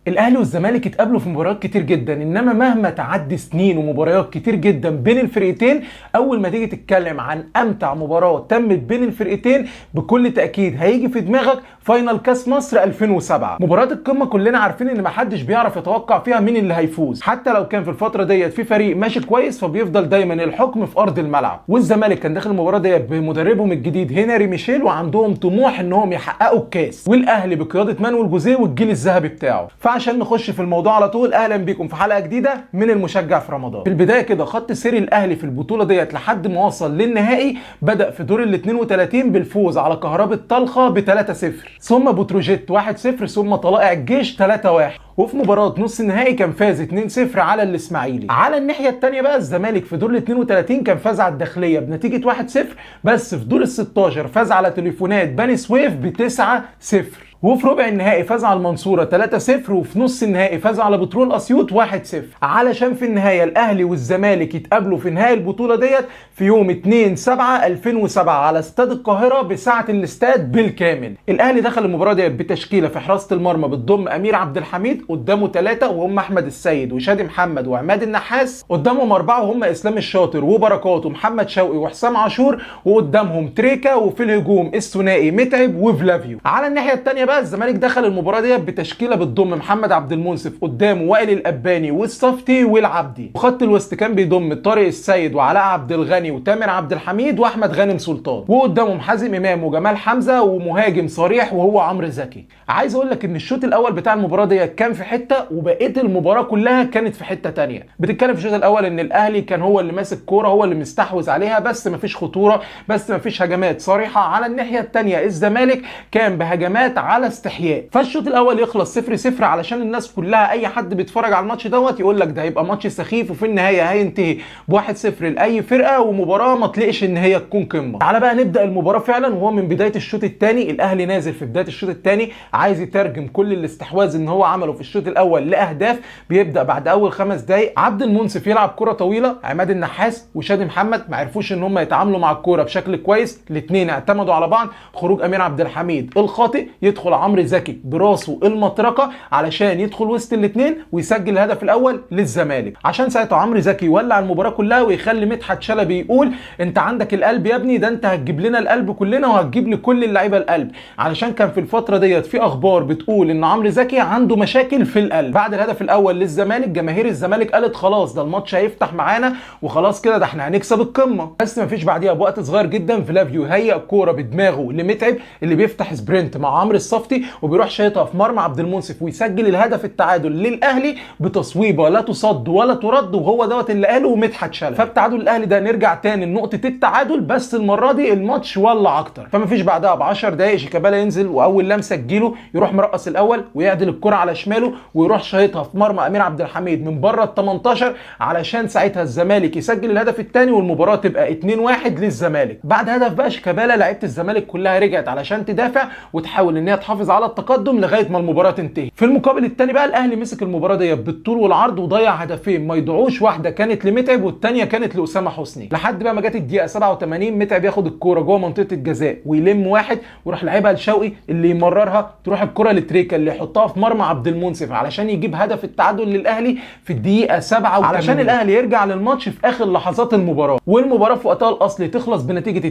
الاهلي والزمالك اتقابلوا في مباريات كتير جدا، انما مهما تعدي سنين ومباريات كتير جدا بين الفرقتين، اول ما تيجي تتكلم عن امتع مباراه تمت بين الفرقتين بكل تاكيد هيجي في دماغك فاينل كاس مصر 2007. مباراه القمه كلنا عارفين ان محدش بيعرف يتوقع فيها مين اللي هيفوز، حتى لو كان في الفتره ديت في فريق ماشي كويس فبيفضل دايما الحكم في ارض الملعب. والزمالك كان داخل المباراه ديت بمدربهم الجديد هنري ميشيل، وعندهم طموح انهم يحققوا الكاس، والاهلي بقياده مانويل جوزيه والجيل الذهبي بتاعه. عشان نخش في الموضوع على طول، اهلا بيكم في حلقه جديده من المشجع في رمضان. في البدايه كده خط سير الاهلي في البطوله ديت لحد ما وصل للنهائي بدا في دور ال 32 بالفوز على كهرباء طلخه ب 3-0، ثم بتروجيت 1-0، ثم طلائع الجيش 3-1. وفي مباراه نص النهائي كان فاز 2-0 على الاسماعيلي. على الناحيه الثانيه بقى الزمالك في دور ال 32 كان فاز على الداخليه بنتيجه 1-0، بس في دور ال 16 فاز على تليفونات بني سويف ب 9-0. وفي ربع النهائي فاز على المنصوره 3-0، وفي نص النهائي فاز على بترول اسيوط 1-0. علشان في النهايه الاهلي والزمالك يتقابلوا في نهائي البطوله ديت في يوم 2/7/2007 على استاد القاهره بساعه الاستاد بالكامل. الاهلي دخل المباراه ديت بتشكيله في حراسه المرمى بتضم امير عبد الحميد، قدامه 3 وهم احمد السيد وشادي محمد وعماد النحاس، قدامهم 4 وهم اسلام الشاطر وبركات ومحمد شوقي وحسام عاشور، وقدامهم تريكا، وفي الهجوم الثنائي متعب وفلافيو. على الناحيه الثانيه بقى الزمالك دخل المباراه ديت بتشكيله بتضم محمد عبد المنصف، قدامه وائل الاباني والصفتي والعبدي، وخط الوسط كان بيضم طارق السيد وعلاء عبد الغني وتامر عبد الحميد واحمد غانم سلطان، وقدامهم حازم امام وجمال حمزه، ومهاجم صريح وهو عمرو زكي. عايز اقول لك ان الشوط الاول بتاع المباراه ديت كان في حته، وبقيه المباراه كلها كانت في حته ثانيه. بتتكلم في الشوط الاول ان الاهلي كان هو اللي ماسك كوره، هو اللي مستحوذ عليها، بس مفيش خطوره، بس مفيش هجمات صريحه. على الناحيه الثانيه الزمالك كان بهجمات على استحياء. فالشوط الاول يخلص 0-0 علشان الناس كلها، اي حد بيتفرج على الماتش دوت يقول لك ده هيبقى ماتش سخيف، وفي النهايه هينتهي ب1-0 لاي فرقه، ومباراه ما تلاقيش ان هي تكون قمه. تعالى بقى نبدا المباراه فعلا، وهو من بدايه الشوط الثاني الاهلي نازل في بدايه الشوط الثاني عايز يترجم كل الاستحواذ ان هو عمله في الشوط الاول لاهداف. بيبدا بعد اول 5 دقائق عبد المنصف يلعب كره طويله، عماد النحاس وشادي محمد ما عرفوش ان هم يتعاملوا مع الكوره بشكل كويس، الاثنين اعتمدوا على بعض. خروج امير عبد الحميد الخاطئ، يدخل عمرو زكي براسه المطرقه علشان يدخل وسط الاثنين ويسجل الهدف الاول للزمالك. عشان ساعتها عمرو زكي يولع المباراه كلها ويخلي مدحت شلبي يقول انت عندك القلب يا ابني، ده انت هتجيب لنا القلب كلنا وهتجيب لي كل اللعيبه القلب، علشان كان في الفتره ديت في اخبار بتقول ان عمرو زكي عنده مشاكل في القلب. بعد الهدف الاول للزمالك جماهير الزمالك قالت خلاص ده الماتش هيفتح معانا وخلاص كده ده احنا هنكسب القمه. بس مفيش بعديها بوقت صغير جدا فلافيو هيئ كوره بدماغه لمتعب اللي بيفتح سبرنت مع عمرو الصفتي، وبيروح شايطها في مرمى عبد المنصف ويسجل الهدف التعادل للاهلي بتصويبه لا تصد ولا ترد، وهو دوت اللي قاله مدحت شلبي. فبتعادل الاهلي ده نرجع تاني لنقطه التعادل، بس المره دي الماتش ولع اكتر. فمفيش بعدها ب10 دقائق شيكابالا ينزل واول لمسه تجيله يروح مرقص الاول ويعدل الكره على شماله ويروح شايطها في مرمى امير عبد الحميد من بره ال 18، علشان ساعتها الزمالك يسجل الهدف الثاني والمباراه تبقى 2-1 للزمالك. بعد هدف بقى شيكابالا لعيبه الزمالك كلها رجعت علشان تدافع وتحاول ان هي تحافظ على التقدم لغايه ما المباراه تنتهي. في المقابل الثاني بقى الاهلي مسك المباراه ديت بالطول والعرض وضيع هدفين ما يضيعوش، واحده كانت لمتعب والثانيه كانت لاسامه حسني، لحد بقى ما جت الدقيقه 87 متعب ياخد الكوره جوه منطقه الجزاء ويلم واحد ويروح لعبها لشوقي اللي يمررها تروح الكره لتريكا اللي يحطها في مرمى عبد المنصف علشان يجيب هدف التعادل للاهلي في الدقيقه 87 علشان الاهلي يرجع للماتش في اخر لحظات المباراه، والمباراه في وقتها الاصلي تخلص بنتيجه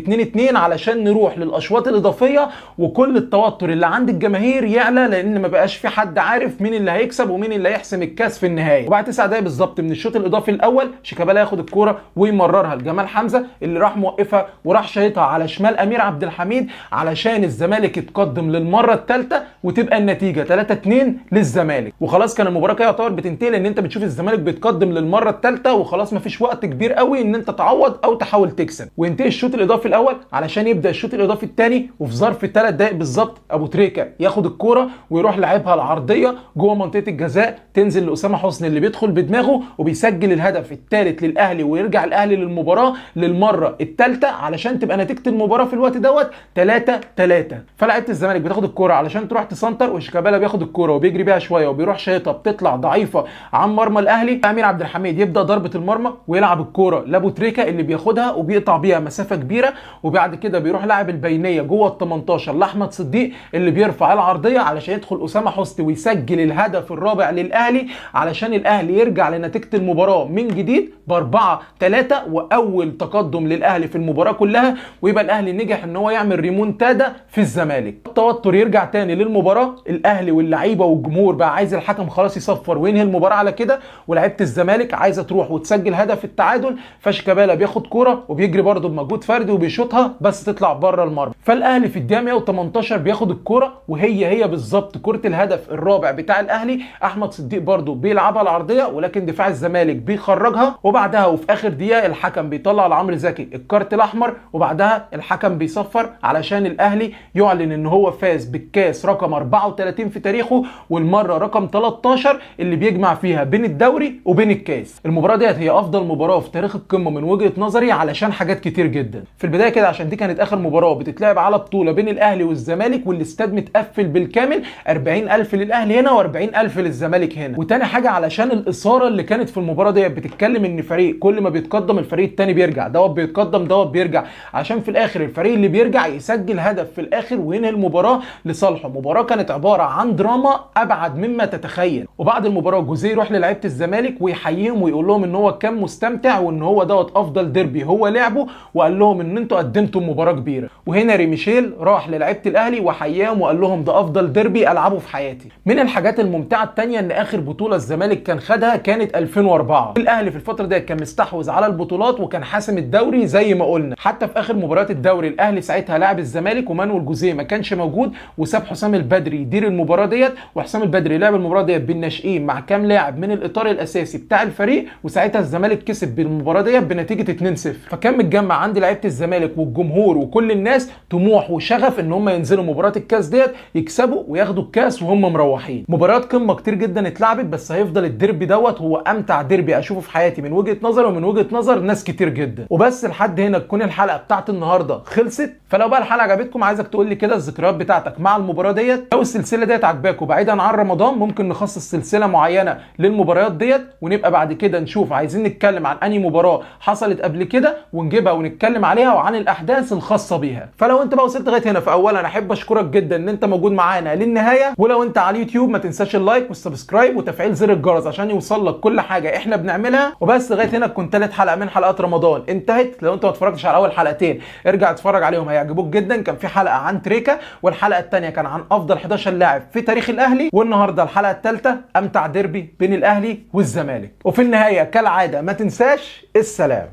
2-2 علشان نروح للاشواط الاضافيه وكل التوتر اللي عند الجماهير يعلى، لان ما بقاش في حد عارف مين اللي هيكسب ومين اللي هيحسم الكاس في النهايه. وبعد 9 دقائق بالظبط من الشوط الاضافي الاول شيكابالا ياخد الكوره ويمررها لجمال حمزه اللي راح موقفها وراح شايطها على شمال امير عبد الحميد علشان الزمالك يتقدم للمره الثالثه وتبقى النتيجه 3-2 للزمالك. وخلاص كان المباراه كده يعتبر بتنتهي، لان انت بتشوف الزمالك بيتقدم للمره الثالثه وخلاص مفيش وقت كبير قوي ان انت تعوض او تحاول تكسب. وينتهي الشوط الاضافي الاول علشان يبدا الشوط الاضافي الثاني، وفي ظرف 3 دقائق بالظبط ابو تريكا ياخد الكوره ويروح لعبها العرضيه جوه منطقه الجزاء تنزل لاسامه حسني اللي بيدخل بدماغه وبيسجل الهدف الثالث للاهلي، ويرجع الاهلي للمباراه للمره الثالثه علشان تبقى نتيجه المباراه في الوقت دوت 3-3. فلعيبه الزمالك بتاخد الكوره علشان تروح تسنتر، وشيكابالا بياخد الكوره وبيجري بيها شويه شويه وبيروح شايطها بتطلع ضعيفه عن مرمى الاهلي. امير عبد الحميد يبدا ضربه المرمى ويلعب الكوره لابو تريكه اللي بياخدها وبيقطع بيها مسافه كبيره، وبعد كده بيروح لاعب البينيه جوه ال 18 لاحمد صديق اللي بيرفع العرضيه علشان يدخل اسامه حسني ويسجل الهدف الرابع للاهلي علشان الاهلي يرجع لنتيجه المباراه من جديد ب4-3 واول تقدم للاهلي في المباراه كلها، ويبقى الاهلي نجح ان هو يعمل ريمونتادا في الزمالك. التوتر يرجع تاني للمباراه، الاهلي واللعيبه والجمهور بقى عايز الحكم خلاص يصفر وينهي المباراه على كده، ولعيبه الزمالك عايزه تروح وتسجل هدف التعادل. فشيكابالا بياخد كوره وبيجري برده بمجهود فردي وبيشوطها بس تطلع بره المرمى. فالاهلي في الدقيقه 118 بياخد الكوره وهي بالظبط كوره الهدف الرابع بتاع الاهلي، احمد صديق برده بيلعبها العرضيه ولكن دفاع الزمالك بيخرجها، وبعدها وفي اخر دقيقه الحكم بيطلع لعمرو زكي الكارت الاحمر، وبعدها الحكم بيصفر علشان الاهلي يعلن ان هو فاز بالكاس رقم 34 في تاريخه والمره رقم 13 اللي بيجمع فيها بين الدوري وبين الكاس. المباراه ديت هي افضل مباراه في تاريخ القمه من وجهه نظري علشان حاجات كتير جدا. في البدايه كده عشان دي كانت اخر مباراه بتتلعب على بطوله بين الاهلي والزمالك والاستاد متقفل بالكامل، 40,000 للاهلي هنا و40,000 للزمالك هنا. وتاني حاجه علشان الاثاره اللي كانت في المباراه ديت، بتتكلم ان فريق كل ما بيتقدم الفريق التاني بيرجع، دوت بيتقدم دوت بيرجع، عشان في الاخر الفريق اللي بيرجع يسجل هدف في الاخر وينهي المباراه لصالحه. مباراه كانت عباره عن دراما ابعد مما تتخيل. وبعد المباراه جوزيه يروح للاعيبه الزمالك ويحييهم ويقول لهم ان هو كان مستمتع وان هو دوت افضل ديربي هو لعبه، وقال لهم ان انتوا قدمتم مباراه كبيره. وهنري ميشيل راح للاعيبه الاهلي وحياهم وقال لهم ده افضل ديربي العبه في حياتي. من الحاجات الممتعه الثانيه ان اخر بطوله الزمالك كان خدها كانت 2004. الاهلي في الفتره دي كان مستحوذ على البطولات وكان حاسم الدوري زي ما قلنا. حتى في اخر مباريات الدوري الاهلي ساعتها لاعب الزمالك ومانويل جوزيه ما كانش موجود وساب حسام البدري يدير المباراه ديت، وحسام البدري لعب المباراه ديت بالناشئين مع كام لاعب من الاطار الاساسي بتاع الفريق، وساعتها الزمالك كسب بالمباراه ديت بنتيجه 2-0. فكان متجمع عند لعيبه الزمالك والجمهور وكل الناس طموح وشغف ان هم ينزلوا مباراه الكاس ديت يكسبوا وياخدوا الكاس وهم مروحين. مباريات قمه كتير جدا اتلعبت، بس هيفضل الديربي دوت هو امتع ديربي اشوفه في حياتي من وجهه نظري ومن وجهه نظر ناس كتير جدا. وبس لحد هنا تكون الحلقه بتاعت النهارده خلصت. فلو بقى الحلقه عجبتكم عايزك تقول لي كده الذكريات بتاعتك مع المباراه ديت. لو السلسله ديت عجباكم بعيدا عن رمضان ممكن نخصص سلسله معينه للمباريات ديت، ونبقى بعد كده نشوف عايزين نتكلم عن انهي مباراه حصلت قبل كده ونجيبها ونتكلم عليها وعن الاحداث الخاصه بيها. فلو انت بقى وصلت لغايه هنا فاولا احب اشكرك جدا ان انت موجود معانا للنهايه، ولو انت على اليوتيوب ما تنساش اللايك والسبسكرايب وتفعيل زر الجرس عشان يوصل لك كل حاجه احنا بنعملها. وبس لغايه هنا تكون ثالث حلقه من حلقات رمضان انتهت. لو انت ما اتفرجتش على اول حلقتين ارجع اتفرج عليهم هيعجبوك جدا. كان في حلقه عن تريكا والحلقه الثانيه كان عن افضل 11 لاعب في تاريخ الاهلي، والنهارده الحلقه الثالثه امتع ديربي بين الاهلي والزمالك. وفي النهايه كالعاده ما تنساش السلام.